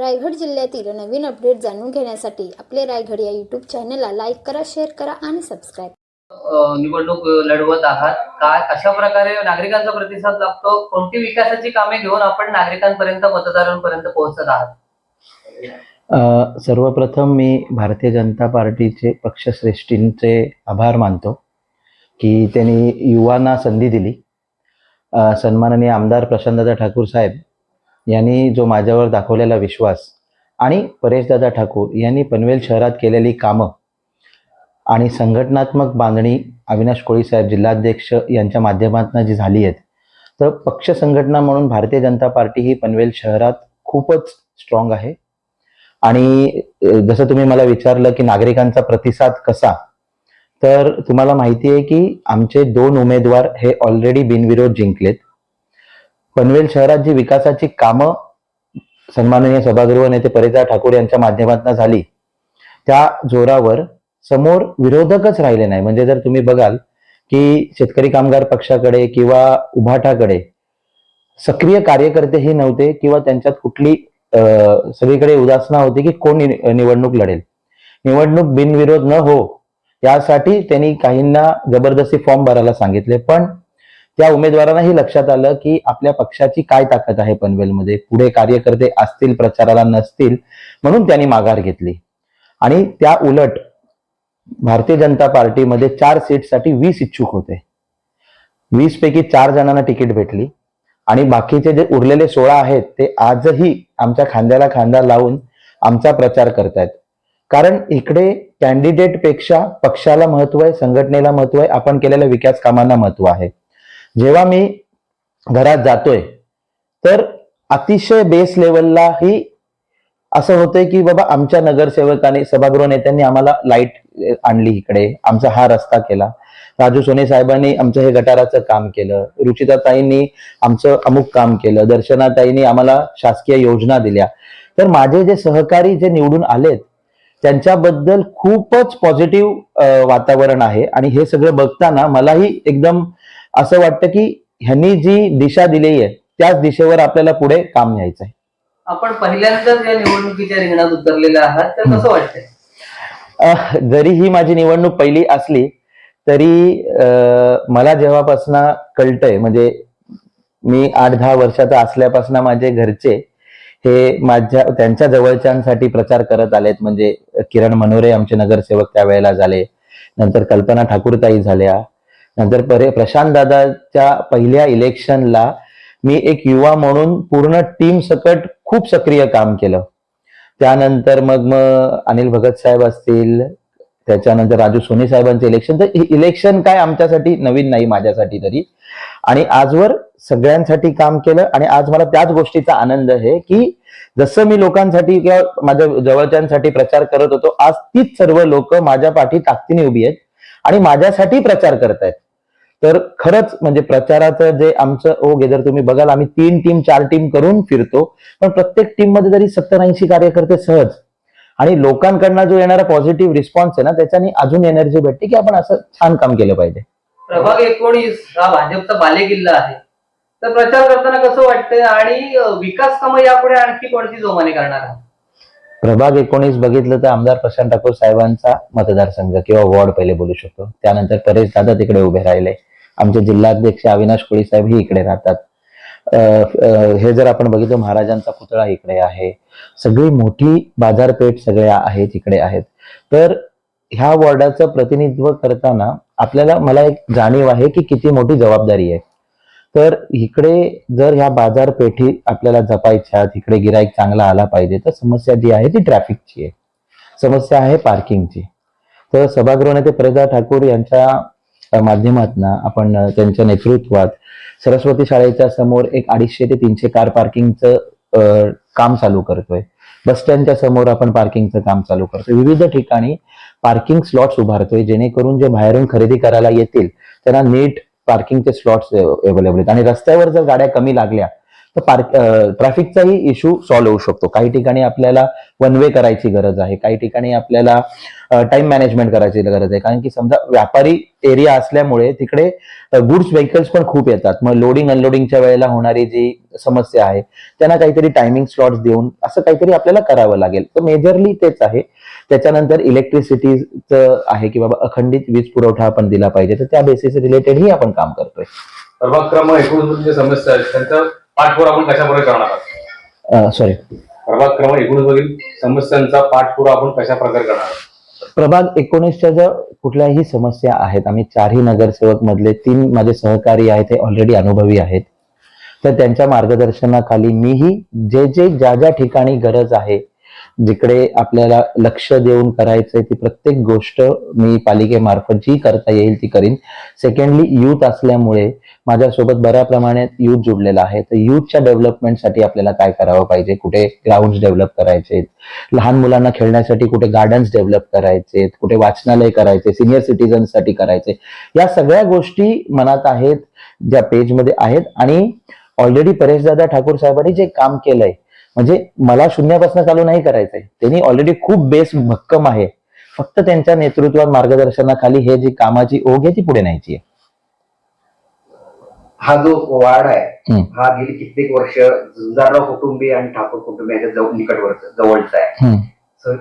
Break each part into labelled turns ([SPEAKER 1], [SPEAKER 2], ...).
[SPEAKER 1] रायगड जिल्ह्यातील नवीन अपडेट जाणून घेण्यासाठी आपले रायगड या यूट्यूब चॅनलला लाईक करा, शेअर करा आणि सबस्क्राईब.
[SPEAKER 2] निवडणूक लढवत आहात, काय अशा प्रकारे नागरिकांचा प्रतिसाद लागतो, कोणती विकासाची कामे घेऊन आपण नागरिकांपर्यंत मतदारांपर्यंत पोहोचत आहात?
[SPEAKER 3] सर्वप्रथम मी भारतीय जनता पार्टीचे पक्षश्रेष्ठींचे आभार मानतो की त्यांनी युवांना संधी दिली. सन्माननीय आमदार प्रशांतदादा ठाकूर साहेब यांनी जो माझ्यावर दाखवलेला विश्वास आणि परेशदादा ठाकूर यांनी पनवेल शहरात केलेली कामं आणि संघटनात्मक बांधणी अविनाश कोळी साहेब जिल्हाध्यक्ष यांच्या माध्यमातून जी झाली आहेत, तर पक्ष संघटना म्हणून भारतीय जनता पार्टी ही पनवेल शहरात खूपच स्ट्रॉंग आहे. आणि जसं तुम्ही मला विचारलं की नागरिकांचा प्रतिसाद कसा, तर तुम्हाला माहिती आहे की आमचे 2 उमेदवार हे ऑलरेडी बिनविरोध जिंकलेत. पनवेल शहरात जी विकासाची कामं सन्माननीय सभागृह नेते परेशदादा ठाकूर यांच्या माध्यमातून झाली, त्या जोरावर समोर विरोधकच राहिले नाही. म्हणजे जर तुम्ही बघाल की शेतकरी कामगार पक्षाकडे किंवा उभाटाकडे सक्रिय कार्यकर्तेही नव्हते किंवा त्यांच्यात कुठली सगळीकडे उदासना होती की कोण निवडणूक लढेल. निवडणूक बिनविरोध न हो यासाठी त्यांनी काहींना जबरदस्ती फॉर्म भरायला सांगितले, पण त्या उमेदवारांनाही लक्षात आलं की आपल्या पक्षाची काय ताकद आहे पनवेलमध्ये, पुढे कार्यकर्ते असतील प्रचाराला नसतील, म्हणून त्यांनी माघार घेतली. आणि त्या उलट भारतीय जनता पार्टीमध्ये 4 सीटसाठी 20 इच्छुक होते. 20 पैकी 4 जणांना तिकीट भेटली आणि बाकीचे जे उरलेले 16 आहेत ते आजही आमच्या खांद्याला खांदा लावून आमचा प्रचार करतायत. कारण इकडे कॅन्डिडेट पेक्षा पक्षाला महत्व आहे, संघटनेला महत्व आहे, आपण केलेल्या विकास कामांना महत्व आहे. जेव्हा मी घरात जातोय तर अतिशय बेस लेवललाही असं होतंय की बाबा आमच्या नगरसेवकांनी सभागृह नेत्यांनी आम्हाला लाईट आणली, इकडे आमचा हा रस्ता केला, राजू सोने साहेबांनी आमचं हे गटाराचं काम केलं, रुचिताताईंनी आमचं अमुक काम केलं, दर्शनाताईंनी आम्हाला शासकीय योजना दिल्या. तर माझे जे सहकारी जे निवडून आलेत त्यांच्याबद्दल खूपच पॉझिटिव्ह वातावरण आहे. आणि हे सगळं बघताना मलाही एकदम असं वाटतं की ह्यांनी जी दिशा दिली आहे त्याच दिशेवर आपल्याला पुढे काम न्यायचं आहे.
[SPEAKER 2] आपण पहिल्यांदाच या निवडणुकीच्या रिंगणात उतरलेले आहात, तर कसं वाटतंय?
[SPEAKER 3] जरी ही माझी निवडणूक पहिली असली तरी मला जेव्हापासून कळतंय, म्हणजे मी 8-10 वर्षाचा असल्यापासून माझे घरचे हे त्यांच्या जवळच्यांसाठी प्रचार करत आलेत. म्हणजे किरण मनोरे आमचे नगरसेवक त्यावेळेला झाले, नंतर कल्पना ठाकूरताई झाल्या, नंतर प्रशांत दादाच्या पहिल्या इलेक्शनला मी एक युवा म्हणून पूर्ण टीम सकट खूप सक्रिय काम केलं. त्यानंतर मग अनिल भगत साहेब असतील, त्याच्यानंतर राजू सोनी साहेबांचे इलेक्शन. तर इलेक्शन काय आमच्यासाठी नवीन नाही, माझ्यासाठी तरी. आणि आजवर सगळ्यांसाठी काम केलं आणि आज मला त्याच गोष्टीचा आनंद आहे की जसं मी लोकांसाठी किंवा माझ्या जवळच्यांसाठी प्रचार करत होतो, आज तीच सर्व लोक माझ्या पाठी ताकदीने उभी आहेत आणि माझ्यासाठी प्रचार करतायत. तर खरंच म्हणजे प्रचाराचं जे आमचं ओघ आहे, जर तुम्ही बघाल आम्ही 3 टीम 4 टीम करून फिरतो, पण प्रत्येक टीम मध्ये जरी 70-80 कार्यकर्ते सहज, आणि लोकांकडनं जो येणारा पॉझिटिव्ह रिस्पॉन्स आहे ना, त्याच्यानी अजून एनर्जी भेटते की आपण असं छान काम केलं पाहिजे.
[SPEAKER 2] प्रभाग 19 हा भाजपचा बालेकिल्ला आहे, तर प्रचार करताना कसं वाटतंय आणि विकास कामं यापुढे आणखी कोणती जोमाने करणार आहात?
[SPEAKER 3] प्रभाग 19 बघितलं तर आमदार प्रशांत ठाकूर साहेबांचा मतदारसंघ किंवा वॉर्ड पहिले बोलू शकतो. त्यानंतर परेश दादा तिकडे उभे राहिले, आमचे जिल्हाध्यक्ष अविनाश कोळी साहेब ही इकडे राहतात. हे जर आपण बघितलं महाराजांचा पुतळा इकडे आहे, सगळी मोठी बाजारपेठ सगळ्या आहेत इकडे आहेत. तर ह्या वॉर्डाचं प्रतिनिधित्व करताना आपल्याला मला एक जाणीव आहे की किती मोठी जबाबदारी आहे. तर इकडे जर ह्या बाजारपेठी आपल्याला जपायच्या, इकडे गिराईक चांगला आला पाहिजे, तर समस्या जी आहे ती ट्रॅफिकची आहे, समस्या आहे पार्किंगची. तर सभागृह नेते परेशदादा ठाकूर यांच्या माध्यमातून आपण त्यांच्या नेतृत्वात सरस्वती शाळेच्या समोर एक 250 ते 300 कार पार्किंगचं काम चालू करतोय. बस स्टँडच्या समोर आपण पार्किंगचं काम चालू करतोय. विविध ठिकाणी पार्किंग स्लॉट्स उभारतोय, जेणेकरून जे बाहेरून खरेदी करायला येतील त्यांना नीट पार्किंगचे स्लॉट्स अवेलेबल आहेत. आणि रस्त्यावर जर गाड्या कमी लागल्या तर ट्रॅफिकचाही इश्यू सॉल्व्ह होऊ शकतो. काही ठिकाणी आपल्याला वन वे करायची गरज आहे, काही ठिकाणी आपल्याला टाइम मॅनेजमेंट करायची गरज आहे. कारण की समजा व्यापारी एरिया असल्यामुळे तिकडे गुड्स व्हेकल्स पण खूप येतात. मग लोडिंग अनलोडिंगच्या वेळेला होणारी जी समस्या आहे त्यांना काहीतरी टायमिंग स्लॉट्स देऊन असं काहीतरी आपल्याला करावं लागेल. तर मेजरली तेच आहे. त्याच्यानंतर इलेक्ट्रिसिटीचं आहे की बाबा अखंडित वीज पुरवठा आपण दिला पाहिजे, तर त्या बेसिस रिलेटेडही आपण काम करतोय.
[SPEAKER 4] प्रभाग क्रमांक 19 जे समस्या आहेत त्यांचा पाठपुरावा आपण कशा प्रकारे करणार आहात?
[SPEAKER 3] सॉरी,
[SPEAKER 4] प्रभाग क्रमांक 19 मधील समस्यांचा पाठपुरावा आपण कशा प्रकारे करणार आहात?
[SPEAKER 3] प्रभाग 19च्या ज्या कुठल्याही समस्या आहेत, आम्ही 4ही नगरसेवक मधले 3 माझे सहकारी आहेत ते ऑलरेडी अनुभवी आहेत. तर त्यांच्या मार्गदर्शनाखाली मीही ज्या ज्या ठिकाणी गरज आहे, जिकडे आपल्याला लक्ष देऊन करायचंय ती प्रत्येक गोष्ट मी पालिकेमार्फत जी करता येईल ती करीन. सेकंडली, युथ असल्यामुळे माझ्यासोबत बऱ्या प्रमाणात युथ जुडलेला आहे. तर युथच्या डेव्हलपमेंटसाठी आपल्याला काय करावं पाहिजे, कुठे ग्राउंड डेव्हलप करायचे, लहान मुलांना खेळण्यासाठी कुठे गार्डन्स डेव्हलप करायचे, कुठे वाचनालय करायचे, सिनियर सिटीजनसाठी करायचे, या सगळ्या गोष्टी मनात आहेत, ज्या पेजमध्ये आहेत. आणि ऑलरेडी परेशदादा ठाकूर साहेबांनी जे काम केलंय, म्हणजे मला शून्यापासून चालू नाही करायचंय, त्यांनी ऑलरेडी खूप बेस भक्कम आहे. फक्त त्यांच्या नेतृत्वात मार्गदर्शनाखाली हे जी कामाची ओघ आहे ती पुढे न्यायची आहे.
[SPEAKER 5] हा जो वार्ड आहे हा गेली कित्येक वर्ष झुंजारराव कुटुंबीय आणि ठाकूर कुटुंबियांच्या जवळचा आहे.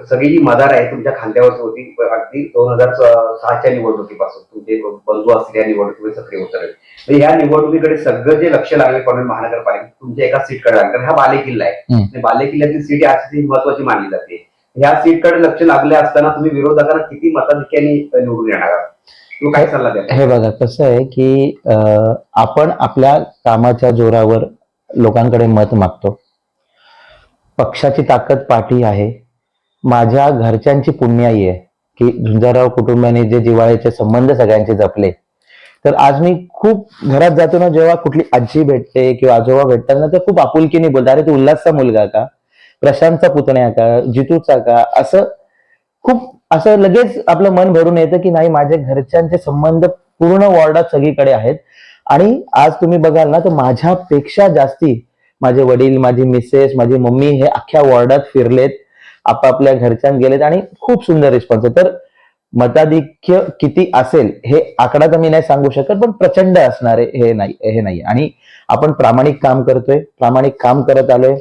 [SPEAKER 5] सगळी जी मदार आहे तुमच्या खांद्यावरच होती. अगदी 2006च्या निवडणुकीपासून तुमचे बंधू असलेल्या या निवडणुकीमध्ये सक्रिय होत. या निवडणुकीकडे सगळं जे लक्ष लागले पनवेल महानगरपालिका तुमच्या एका सीटकडे लागलं, कारण हा बालेकिल्ला आहे. बालेकिल्ल्यातील सीट आज महत्वाची मानली जाते. ह्या सीटकडे लक्ष लागले असताना तुम्ही विरोधकांना किती मताधिक्याने निवडून येणार आहात? तू काय सल्ला द्या?
[SPEAKER 3] हे बघा, कसं आहे की आपण आपल्या कामाच्या जोरावर लोकांकडे मत मागतो. पक्षाची ताकद पाठी आहे. माझ्या घरच्यांची पुण्याई आहे की झुंजारराव कुटुंबाने जे जिव्हाळ्याचे संबंध सगळ्यांचे जपले. तर आज मी खूप घरात जातो ना, जेव्हा कुठली आजी भेटते किंवा आजोबा भेटतात ना, तर खूप आपुलकीने बोलतात, अरे तू उल्हासचा मुलगा का, प्रशांतचा पुतण्या का, जितूचा का, असं लगेच आपलं मन भरून येतं की नाही, माझ्या घरच्यांचे संबंध पूर्ण वॉर्डात सगळीकडे आहेत. आणि आज तुम्ही बघाल ना, तर माझ्यापेक्षा जास्ती माझे वडील, माझी मिसेस, माझी मम्मी हे अख्ख्या वॉर्डात फिरलेत, आपापल्या घरच्यां गेलेत आणि खूप सुंदर रिस्पॉन्स आहे. तर मताधिक्य किती असेल हे आकडा तर मी नाही सांगू शकत, पण प्रचंड असणार आहे हे नाही. आणि आपण प्रामाणिक काम करतोय, प्रामाणिक काम करत आलोय.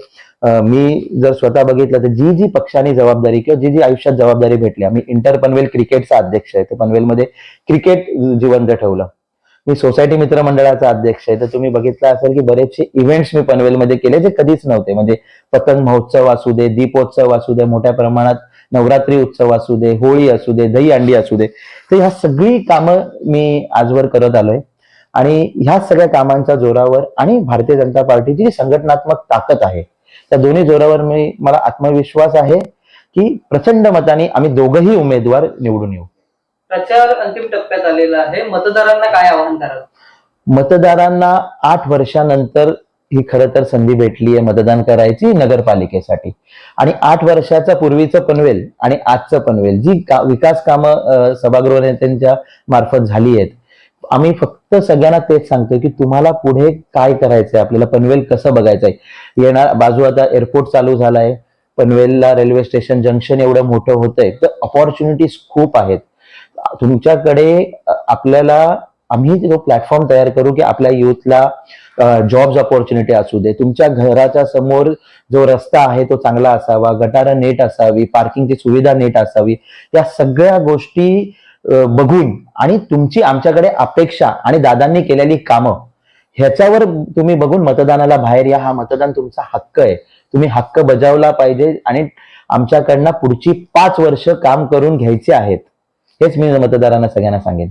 [SPEAKER 3] मी जर स्वतः बघितलं तर जी पक्षाने जबाबदारी किंवा जी आयुष्यात जबाबदारी भेटली, मी इंटर पनवेल क्रिकेटचा अध्यक्ष आहे, तर पनवेलमध्ये क्रिकेट जिवंत ठेवलं. मी सोसायटी मित्र मंडळाचा अध्यक्ष आहे, तर तुम्ही बघितलं असेल की बरेचसे इव्हेंट्स मी पनवेलमध्ये केले जे कधीच नव्हते. म्हणजे पतंग महोत्सव असू दे, दीपोत्सव असू दे, मोठ्या प्रमाणात नवरात्री उत्सव असू दे, होळी असू दे, दही अंडी असू दे, तर ह्या सगळी कामं मी आजवर करत आलोय. आणि ह्या सगळ्या कामांच्या जोरावर आणि भारतीय जनता पार्टीची जी संघटनात्मक ताकद आहे, त्या दोन्ही जोरावर मला आत्मविश्वास आहे की प्रचंड मताने आम्ही दोघंही उमेदवार निवडून येऊ.
[SPEAKER 2] प्रचार अंतिम टप्प्यात आलेला आहे. मतदारांना काय आवाहन कराल?
[SPEAKER 3] मतदारांना 8 वर्षानंतर ही खरं तर संधी भेटली आहे मतदान करायची नगरपालिकेसाठी. आणि 8 वर्षाच्या पूर्वीचं पनवेल आणि आजचं पनवेल जी विकास कामं सभागृह नेत्यांच्या मार्फत झाली आहेत, आम्ही फक्त सगळ्यांना तेच सांगतोय की तुम्हाला पुढे काय करायचंय, आपल्याला पनवेल कसं बघायचंय. येणार बाजू आता एअरपोर्ट चालू झालाय, पनवेलला रेल्वे स्टेशन जंक्शन एवढं मोठं होतंय, तर ऑपॉर्च्युनिटीज खूप आहेत तुमच्याकडे. आम्ही जो प्लॅटफॉर्म तयार करू की आपल्या युथला जॉब्स ऑपॉर्च्युनिटी असू दे, तुमच्या घराच्या समोर जो रस्ता आहे तो चांगला असावा, गटारं नीट असावी, पार्किंगची सुविधा नीट असावी, या सगळ्या गोष्टी बघून आणि तुमची आमच्याकडे अपेक्षा आणि दादांनी केलेली कामं ह्याच्यावर तुम्ही बघून मतदानाला बाहेर या. हा मतदान तुमचा हक्क आहे, तुम्ही हक्क बजावला पाहिजे आणि आमच्याकडनं पुढची 5 वर्ष काम करून घ्यायचे आहेत, हेच मी मतदारांना सगळ्यांना सांगेन.